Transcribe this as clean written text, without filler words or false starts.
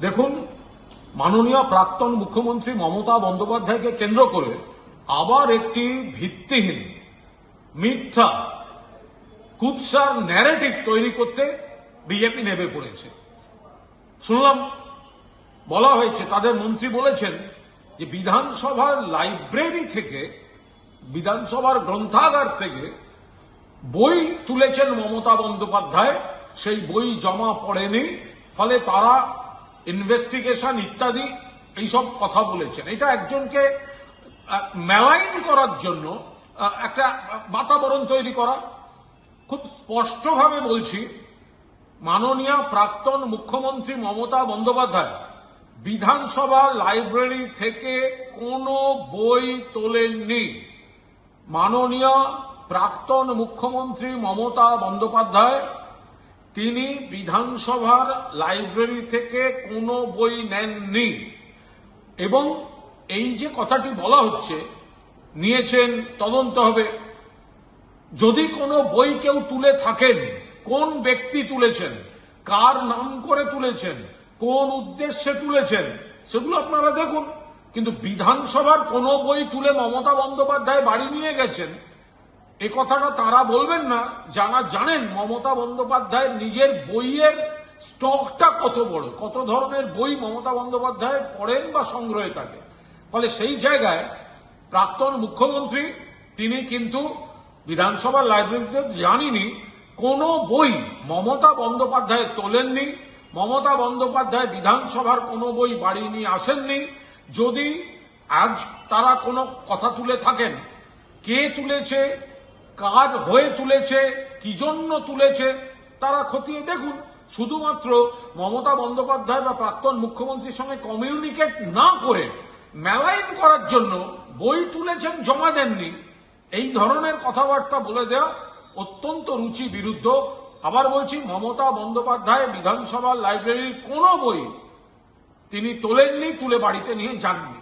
দেখুন, মাননীয় প্রাক্তন মুখ্যমন্ত্রী মমতা বন্দ্যোপাধ্যায়কে কেন্দ্র করে আবার একটি ভিত্তিহীন মিথ্যা কুৎসার ন্যারেটিভ তৈরি করতে বিজেপি নেমে পড়েছে। শুনলাম বলা হয়েছে, তাদের মন্ত্রী বলেছেন যে বিধানসভার লাইব্রেরি থেকে, বিধানসভার গ্রন্থাগার থেকে বই তুলেছেন মমতা বন্দ্যোপাধ্যায়, সেই বই জমা পড়েনি, ফলে তারা ইনভেস্টিগেশন ইত্যাদি এইসব কথা বলেছেন। এটা একজনকে মেলাইন করার জন্য একটা বাতাবরণ তৈরি করা। খুব স্পষ্টভাবে বলছি, মাননীয় প্রাক্তন মুখ্যমন্ত্রী মমতা বন্দ্যোপাধ্যায় বিধানসভা লাইব্রেরি থেকে কোনো বই তোলেননি। মাননীয় প্রাক্তন মুখ্যমন্ত্রী মমতা বন্দ্যোপাধ্যায় তিনি বিধানসভার লাইব্রেরি থেকে কোনো বই নেননি। এবং এই যে কথাটি বলা হচ্ছে, নিয়েছেন, তদন্ত হবে। যদি কোনো বই কেউ তুলে থাকেন, কোন ব্যক্তি তুলেছেন, কার নাম করে তুলেছেন, কোন উদ্দেশ্যে তুলেছেন, সেগুলো আপনারা দেখুন। কিন্তু বিধানসভার কোনো বই তুলে মমতা বন্দ্যোপাধ্যায় বাড়ি নিয়ে গেছেন, এ কথাটা তারা বলবেন না যারা জানেন মমতা বন্দ্যোপাধ্যায়ের নিজের বইয়ের স্টকটা কত বড়, কত ধরনের বই মমতা বন্দ্যোপাধ্যায় পড়েন বা সংগ্রহে থাকে। ফলে সেই জায়গায় প্রাক্তন মুখ্যমন্ত্রী তিনি কিন্তু বিধানসভার লাইব্রেরিতে জানিনি, কোনো বই মমতা বন্দ্যোপাধ্যায় তোলেননি। মমতা বন্দ্যোপাধ্যায় বিধানসভার কোনো বই বাড়ি নিয়ে আসেননি। যদি আজ তারা কোনো কথা তুলে থাকেন, কে তুলেছে, কার হয়ে তুলেছে, কি জন্য তুলেছে, তারা খতিয়ে দেখুন। শুধুমাত্র মমতা বন্দ্যোপাধ্যায় বা প্রাক্তন মুখ্যমন্ত্রীর সঙ্গে কমিউনিকেট না করে মেলাইন করার জন্য বই তুলেছেন, জমা দেননি, এই ধরনের কথাবার্তা বলে দেওয়া অত্যন্ত রুচি বিরুদ্ধ। আবার বলছি, মমতা বন্দ্যোপাধ্যায় বিধানসভা লাইব্রেরির কোনো বই তিনি তোলেননি, তুলে বাড়িতে নিয়ে যাননি।